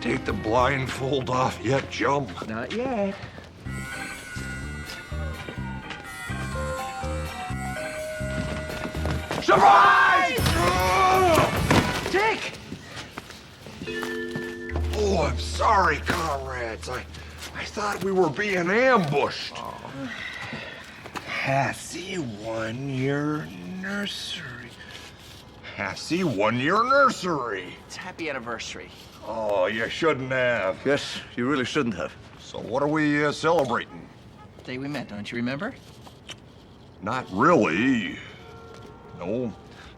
take the blindfold off yet, chum? Not yet. Surprise! Dick! Oh, I'm sorry, comrades. I thought we were being ambushed. Happy 1 year nursery. Happy 1 year nursery. It's happy anniversary. Oh, you shouldn't have. Yes, you really shouldn't have. So what are we celebrating? Day we met, don't you remember? Not really. No.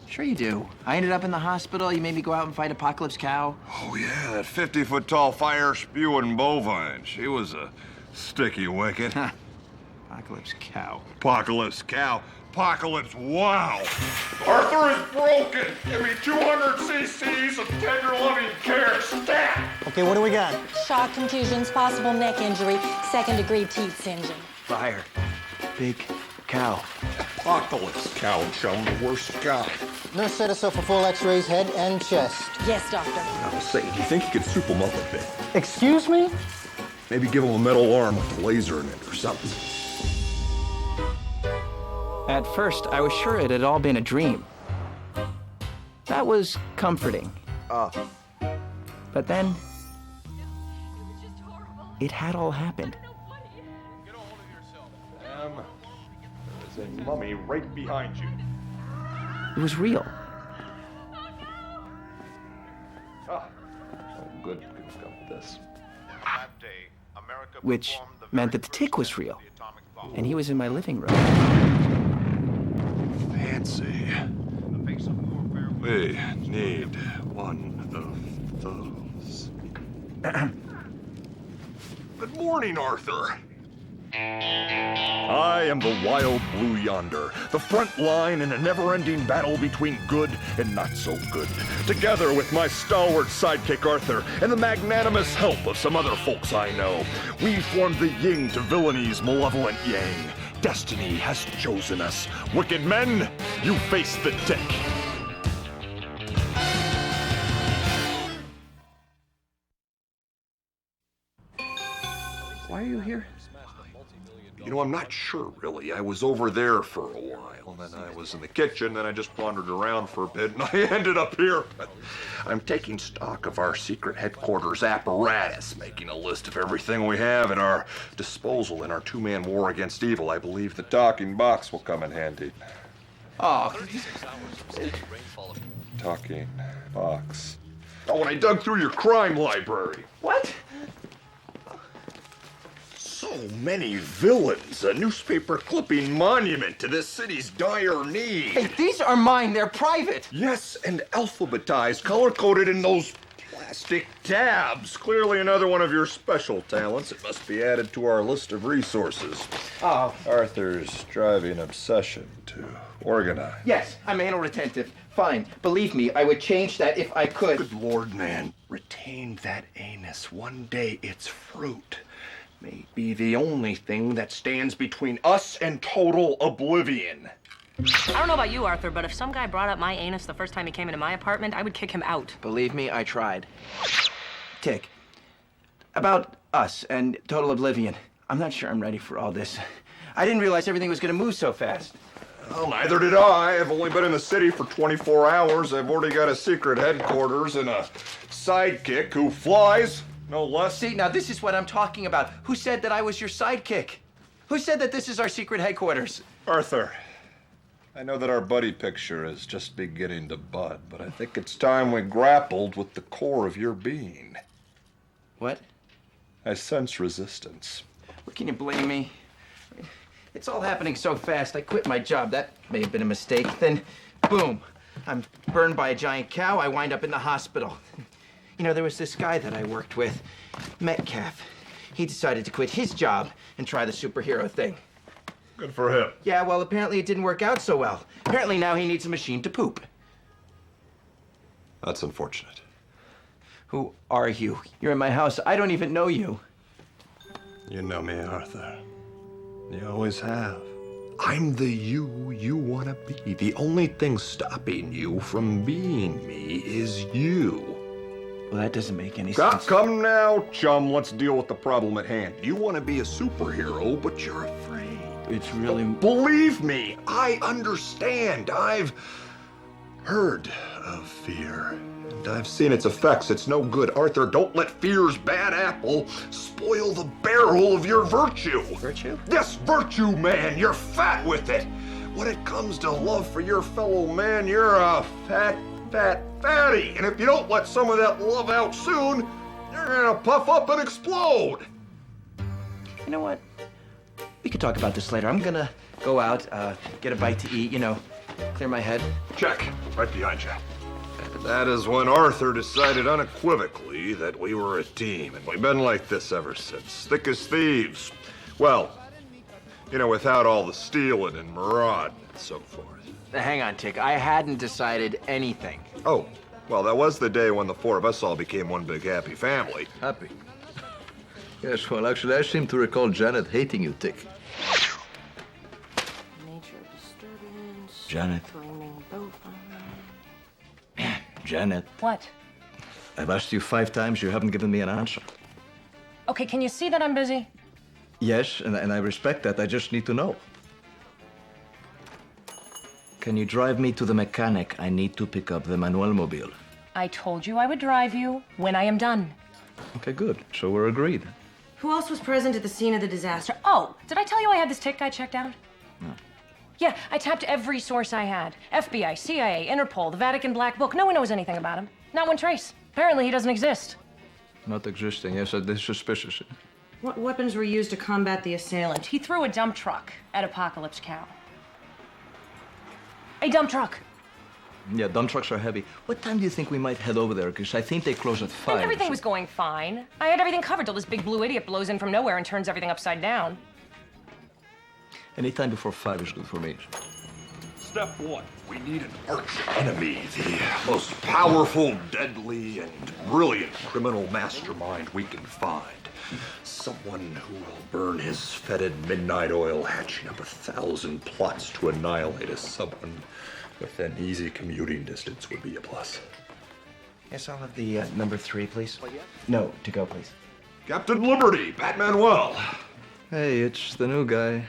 Sure you do. I ended up in the hospital. You made me go out and fight Apocalypse Cow. Oh, yeah, that 50-foot-tall fire-spewing bovine. She was a sticky wicket. Apocalypse Cow. Apocalypse Cow. Apocalypse Wow. Arthur is broken. Give me 200 cc's of tender loving care. Stat. Okay, what do we got? Shock, contusions, possible neck injury, second-degree teeth singeing. Fire. Big cow. Apocalypse Cow, chum, the worst guy. Nurse set us up for full x-rays, head and chest. Yes, doctor. I was saying, do you think you could soup him up a bit? Excuse me? Maybe give him a metal arm with a laser in it or something. At first, I was sure it had all been a dream. That was comforting. But then, it had all happened. Sam, there's a mummy right behind you. It was real. Oh, good. Good got this. Which meant that the tick was real. And he was in my living room. Fancy. We need one of those. Good morning, Arthur. I am the Wild Blue Yonder, the front line in a never-ending battle between good and not so good. Together with my stalwart sidekick Arthur and the magnanimous help of some other folks I know, we formed the yin to villainy malevolent yang. Destiny has chosen us. Wicked men, you face the tick. Why are you here? You know, I'm not sure, really. I was over there for a while, then I was in the kitchen, then I just wandered around for a bit, and I ended up here. I'm taking stock of our secret headquarters apparatus, making a list of everything we have at our disposal in our two-man war against evil. I believe the talking box will come in handy. Oh, Talking box. Oh, and I dug through your crime library. what? So many villains, a newspaper clipping monument to this city's dire need. Hey, these are mine. They're private. Yes, and alphabetized, color-coded in those plastic tabs. Clearly another one of your special talents. It must be added to our list of resources. Oh, Arthur's driving obsession to organize. yes, I'm anal retentive. Fine. Believe me, I would change that if I could. Good Lord, man. Retain that anus. One day its fruit may be the only thing that stands between us and total oblivion. I don't know about you, Arthur, but if some guy brought up my anus the first time he came into my apartment, I would kick him out. Believe me, I tried. Tick. About us and total oblivion. I'm not sure I'm ready for all this. I didn't realize everything was gonna move so fast. Well, neither did I. I've only been in the city for 24 hours. I've already got a secret headquarters and a sidekick who flies, no less. See, now this is what I'm talking about. Who said that I was your sidekick? Who said that this is our secret headquarters? Arthur, I know that our buddy picture is just beginning to bud, but I think it's time we grappled with the core of your being. What? I sense resistance. What, can you blame me? It's all happening so fast. I quit my job. That may have been a mistake. Then, boom, I'm burned by a giant cow. I wind up in the hospital. You know, there was this guy that I worked with, Metcalf. He decided to quit his job and try the superhero thing. Good for him. Yeah, well, apparently it didn't work out so well. Apparently now he needs a machine to poop. That's unfortunate. Who are you? You're in my house. I don't even know you. You know me, Arthur. You always have. I'm the you want to be. The only thing stopping you from being me is you. Well, that doesn't make any sense. Come now, chum. Let's deal with the problem at hand. You want to be a superhero, but you're afraid. It's really... Believe me, I understand. I've heard of fear, and I've seen its effects. It's no good. Arthur, don't let fear's bad apple spoil the barrel of your virtue. Virtue? Yes, virtue, man. You're fat with it. When it comes to love for your fellow man, you're a fatty. And if you don't let some of that love out soon, you're gonna puff up and explode. You know what? We could talk about this later. I'm gonna go out, get a bite to eat, clear my head. Check. Right behind you. And that is when Arthur decided unequivocally that we were a team, and we've been like this ever since. Thick as thieves. Well, without all the stealing and maraud and so forth. Hang on, Tick. I hadn't decided anything. Oh, well, that was the day when the four of us all became one big happy family. Happy? Yes, well, actually, I seem to recall Janet hating you, Tick. Nature disturbance. Janet. Flaming boat. Janet, What? I've asked you 5 times. You haven't given me an answer. Okay, can you see that I'm busy? Yes, and I respect that. I just need to know. Can you drive me to the mechanic? I need to pick up the Manuel Mobile. I told you I would drive you when I am done. Okay, good. So we're agreed. Who else was present at the scene of the disaster? Oh, did I tell you I had this tick guy checked out? No. Yeah, I tapped every source I had. FBI, CIA, Interpol, the Vatican Black Book. No one knows anything about him. Not one trace. Apparently he doesn't exist. Not existing. Yes, that is suspicious. What weapons were used to combat the assailant? He threw a dump truck at Apocalypse Cow. A dump truck. Yeah, dump trucks are heavy. What time do you think we might head over there? Because I think they close at 5. And everything was going fine. I had everything covered till this big blue idiot blows in from nowhere and turns everything upside down. Any time before 5 is good for me. Step 1. We need an arch enemy, the most powerful, deadly, and brilliant criminal mastermind we can find. Someone who will burn his fetid midnight oil, hatching up 1,000 plots to annihilate us. Someone within easy commuting distance would be a plus. Yes, I'll have the number 3, please. No, to go, please. Captain Liberty, Pat Manuel. Hey, it's the new guy.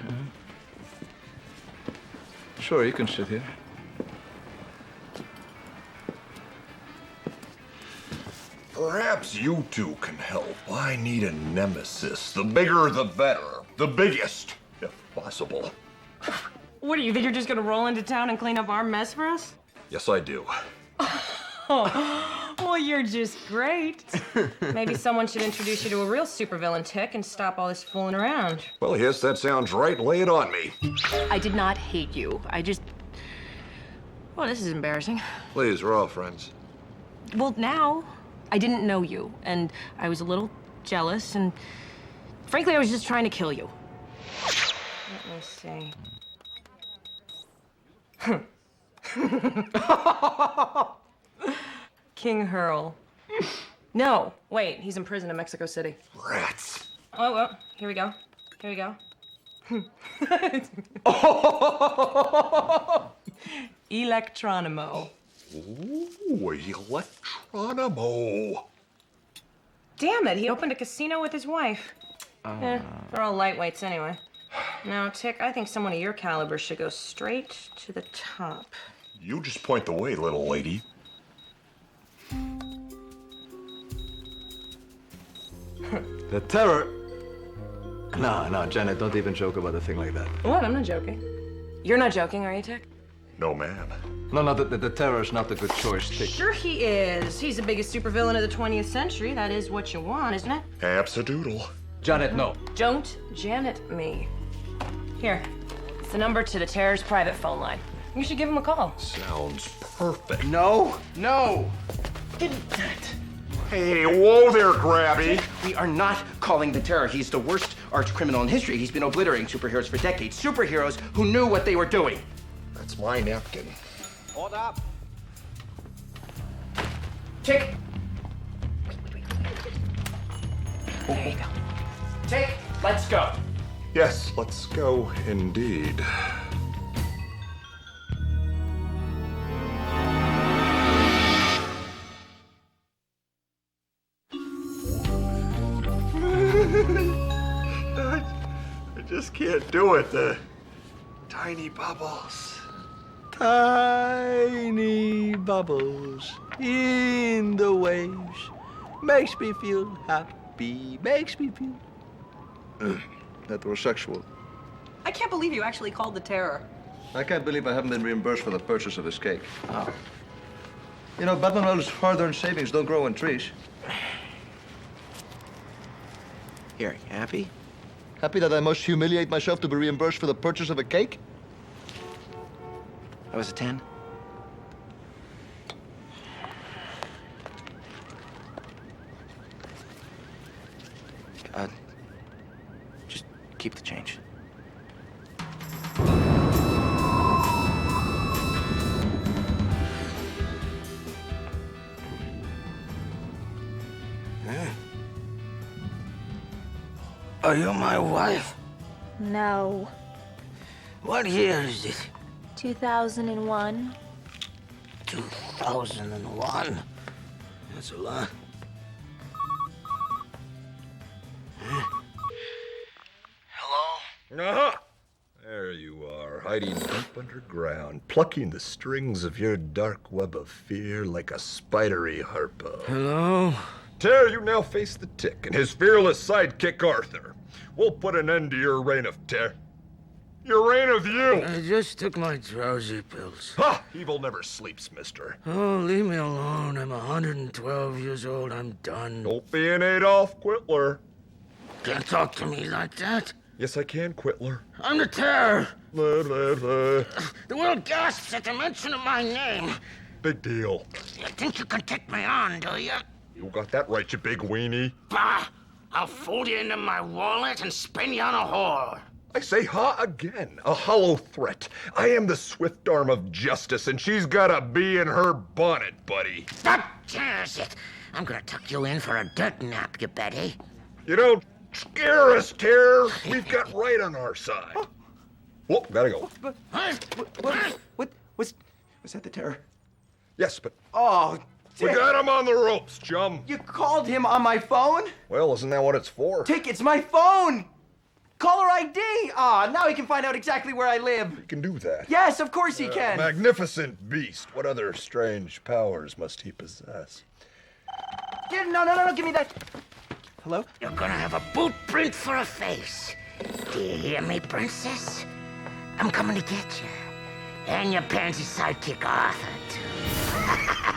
Sure, you can sit here. Perhaps you two can help. I need a nemesis. The bigger, the better. The biggest, if possible. What, do you think you're just gonna roll into town and clean up our mess for us? Yes, I do. Well, you're just great. Maybe someone should introduce you to a real supervillain, Tick, and stop all this fooling around. Well, yes, that sounds right. Lay it on me. I did not hate you. I just... Well, this is embarrassing. Please, we're all friends. Well, now, I didn't know you, and I was a little jealous, and frankly, I was just trying to kill you. Let me see. King Hurl. No, wait, he's in prison in Mexico City. Rats. Oh, well, here we go. Here we go. Electronimo. Ooh, Electronimo. Damn it, he opened a casino with his wife. They're all lightweights anyway. Now, Tick, I think someone of your caliber should go straight to the top. You just point the way, little lady. The terror. No, Janet, don't even joke about a thing like that. What? I'm not joking. You're not joking, are you, Tick? No, ma'am. No, the terror is not a good choice, Tick. Sure he is. He's the biggest supervillain of the 20th century. That is what you want, isn't it? Absadoodle. Janet, no. Don't Janet me. Here, it's the number to the Terror's private phone line. You should give him a call. Sounds perfect. No. Hey, whoa there, Grabby. We are not calling the Terror. He's the worst arch criminal in history. He's been obliterating superheroes for decades. Superheroes who knew what they were doing. That's my napkin. Hold up. Tick. There you go. Tick, let's go. Yes, let's go indeed. I just can't do it. The tiny bubbles. Tiny bubbles in the waves makes me feel happy, makes me feel heterosexual. I can't believe you actually called the Terror. I can't believe I haven't been reimbursed for the purchase of his cake. Oh. You know, Batman Wells' hard-earned savings don't grow on trees. Here, you happy? Happy that I must humiliate myself to be reimbursed for the purchase of a cake? That was a 10. Just keep the change. Are you my wife? No. What year is it? 2001. 2001. That's a lot. Hello? Uh-huh. There you are, hiding deep underground, plucking the strings of your dark web of fear like a spidery harpo. Hello? Terror, you now face the Tick and his fearless sidekick, Arthur. We'll put an end to your reign of terror. Your reign of you! I just took my drowsy pills. Ha! Evil never sleeps, mister. Oh, leave me alone. I'm 112 years old. I'm done. Don't be an Adolf Quittler. Can't talk to me like that. Yes, I can, Quittler. I'm the Terror. Blah, blah, blah. The world gasps at the mention of my name. Big deal. You think you can take me on, do you? You got that right, you big weenie. Bah! I'll fold you into my wallet and spin you on a whore. I say ha again, a hollow threat. I am the swift arm of justice, and she's got a bee in her bonnet, buddy. That tears it. I'm gonna tuck you in for a dirt nap, you Betty. You don't scare us, Terror. We've got right on our side. Oh, gotta go. What was that the Terror? Yes, but Oh, we Tick, got him on the ropes, chum. you called him on my phone? Well, isn't that what it's for? Tick, it's my phone! Caller ID! Ah, now he can find out exactly where I live. He can do that. Yes, of course he can. Magnificent beast. What other strange powers must he possess? No, give me that. Hello? You're gonna have a boot print for a face. Do you hear me, princess? I'm coming to get you. And your pansy sidekick, Arthur, too.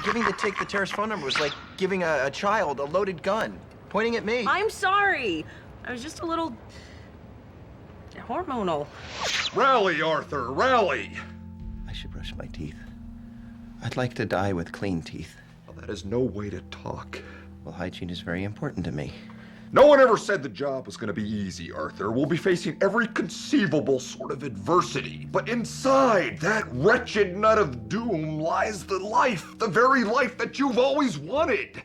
Giving the Tick the Terror's phone number was like giving a child a loaded gun, pointing at me. I'm sorry. I was just a little hormonal. Rally, Arthur, rally! I should brush my teeth. I'd like to die with clean teeth. Well, that is no way to talk. Well, hygiene is very important to me. No one ever said the job was going to be easy, Arthur. We'll be facing every conceivable sort of adversity. But inside that wretched nut of doom lies the life, the very life that you've always wanted.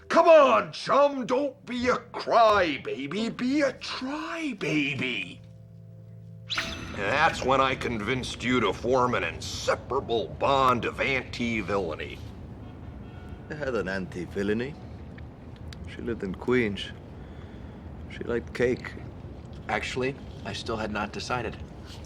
Come on, chum, don't be a crybaby, be a try-baby. And that's when I convinced you to form an inseparable bond of anti-villainy. I had an anti-villainy. She lived in Queens. She liked cake. Actually, I still had not decided.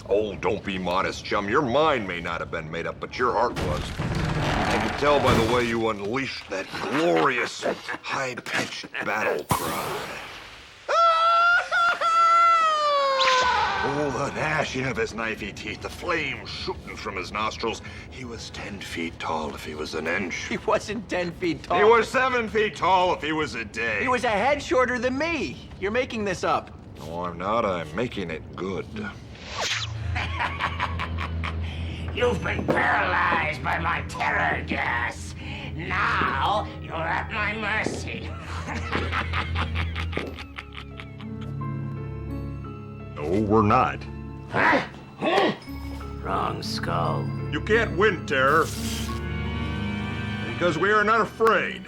Oh, don't be modest, chum. Your mind may not have been made up, but your heart was. I can tell by the way you unleashed that glorious, high-pitched battle cry. Oh, the gnashing of his knifey teeth, the flame shooting from his nostrils. He was 10 feet tall if he was an inch. He wasn't 10 feet tall. He was 7 feet tall if he was a day. He was a head shorter than me. You're making this up. No, I'm not. I'm making it good. You've been paralyzed by my terror gas. Now you're at my mercy. No, we're not. Wrong skull. You can't win, Terror. Because we are not afraid.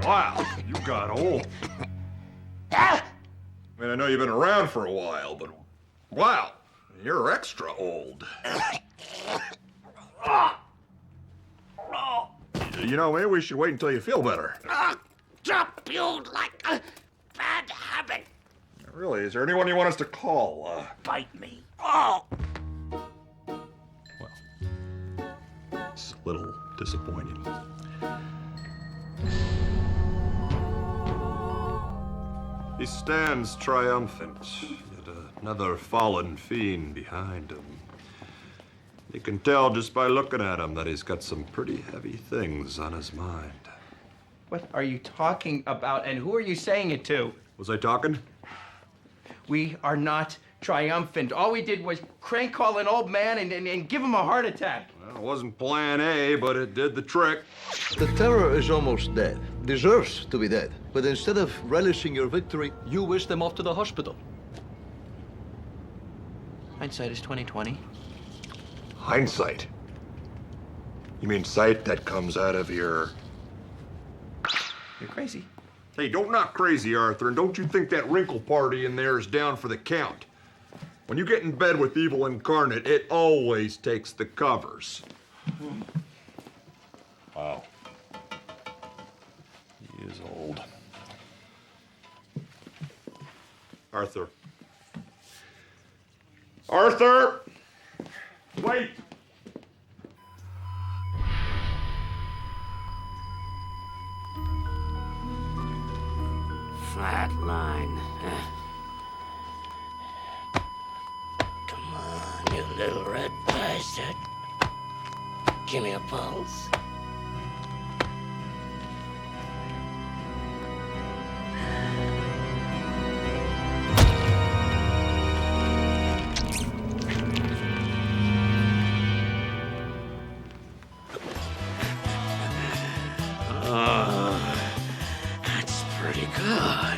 Wow, you got old. I mean, I know you've been around for a while, but wow, you're extra old. You know, maybe we should wait until you feel better. stop you like a bad habit. Really, is there anyone you want us to call? Bite me. Oh! It's a little disappointing. He stands triumphant, yet another fallen fiend behind him. You can tell just by looking at him that he's got some pretty heavy things on his mind. What are you talking about, and who are you saying it to? Was I talking? We are not triumphant. All we did was crank call an old man and give him a heart attack. Well, it wasn't plan A, but it did the trick. The terror is almost dead. Deserves to be dead. But instead of relishing your victory, you wish them off to the hospital. Hindsight is 20/20. Hindsight? You mean sight that comes out of your... You're crazy. Hey, don't knock crazy, Arthur, and don't you think that wrinkle party in there is down for the count. When you get in bed with evil incarnate, it always takes the covers. Wow. He is old. Arthur. Arthur! Wait! Flat line. Come on, you little red bastard. Give me a pulse. That's pretty good.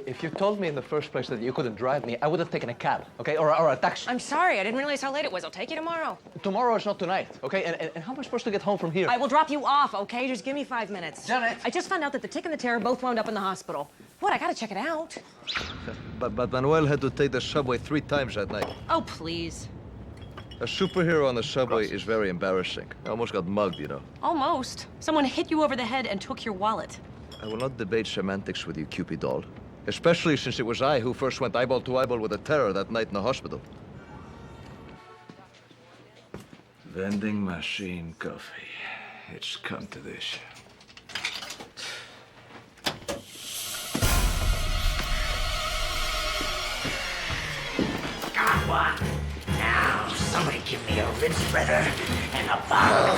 If you told me in the first place that you couldn't drive me, I would have taken a cab, okay? Or a taxi. I'm sorry, I didn't realize how late it was. I'll take you tomorrow. Tomorrow is not tonight, okay? And how am I supposed to get home from here? I will drop you off, okay? Just give me 5 minutes. Janet! I just found out that the Tick and the Terror both wound up in the hospital. What? I gotta check it out. But Manuel had to take the subway 3 times that night. Oh, please. A superhero on the subway is very embarrassing. I almost got mugged, you know. Almost. Someone hit you over the head and took your wallet. I will not debate semantics with you, Cupid doll. Especially since it was I who first went eyeball to eyeball with the Terror that night in the hospital. Vending machine coffee. It's come to this. Got one. Now, somebody give me a rinse spreader and a bottle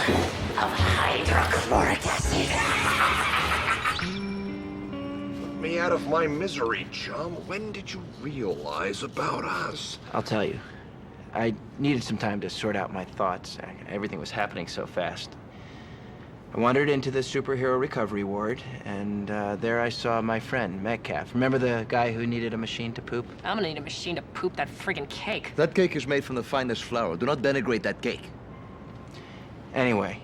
of hydrochloric acid. Me out of my misery, chum. When did you realize about us? I'll tell you. I needed some time to sort out my thoughts. Everything was happening so fast. I wandered into the superhero recovery ward, and there I saw my friend, Metcalf. Remember the guy who needed a machine to poop? I'm gonna need a machine to poop that friggin' cake. That cake is made from the finest flour. Do not denigrate that cake. Anyway,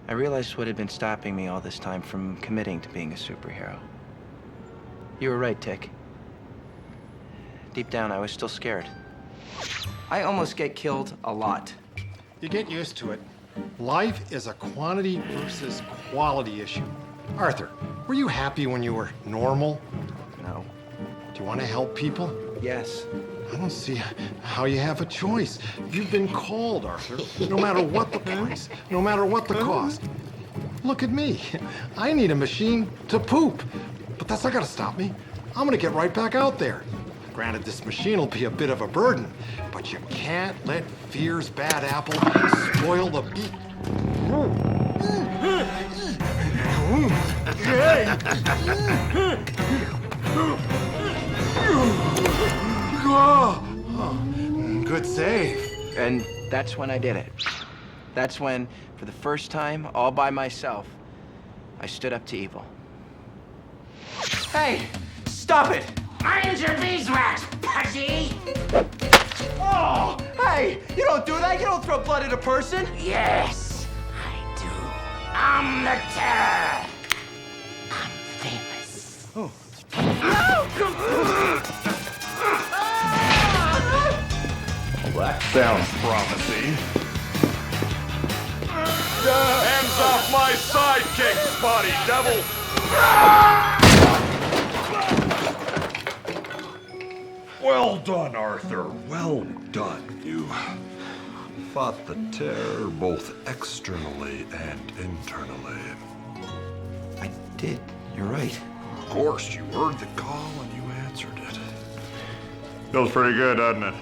I realized what had been stopping me all this time from committing to being a superhero. You were right, Tick. Deep down, I was still scared. I almost get killed a lot. You get used to it. Life is a quantity versus quality issue. Arthur, were you happy when you were normal? No. Do you want to help people? Yes. I don't see how you have a choice. You've been called, Arthur, no matter what the price, no matter what the cost. Look at me. I need a machine to poop. But that's not gonna stop me. I'm gonna get right back out there. Granted, this machine will be a bit of a burden, but you can't let fear's bad apple spoil the beat. Good save. And that's when I did it. That's when, for the first time, all by myself, I stood up to evil. Hey, stop it! Mind your beeswax, pudgy! Oh, hey, you don't do that. You don't throw blood at a person. Yes, I do. I'm the Terror. I'm famous. Oh. Sounds promising. Hands off my sidekick, spotty devil! Well done, Arthur. Well done. You fought the terror both externally and internally. I did. You're right. Of course, you heard the call and you answered it. Feels pretty good, doesn't it?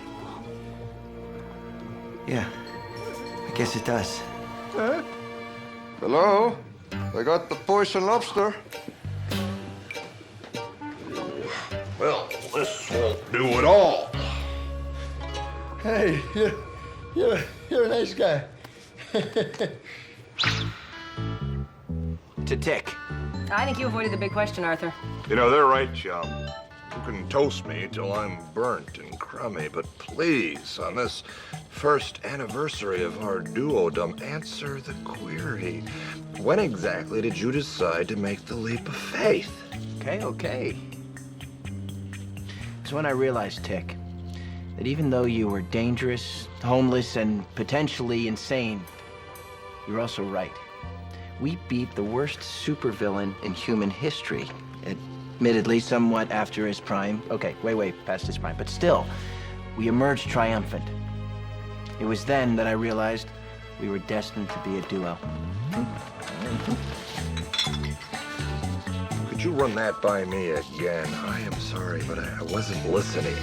Yeah, I guess it does. Hello? I got the poison lobster. Well, this won't do at all. Hey, you're a nice guy. To Tick. I think you avoided the big question, Arthur. You know, they're right, chum. You can toast me till I'm burnt and crummy, but please, on this first anniversary of our duodom, answer the query. When exactly did you decide to make the leap of faith? Okay. It's when I realized, Tick, that even though you were dangerous, homeless, and potentially insane, you're also right. We beat the worst supervillain in human history. Admittedly, somewhat after his prime. Okay, way past his prime. But still, we emerged triumphant. It was then that I realized we were destined to be a duo. Could you run that by me again? I am sorry, but I wasn't listening.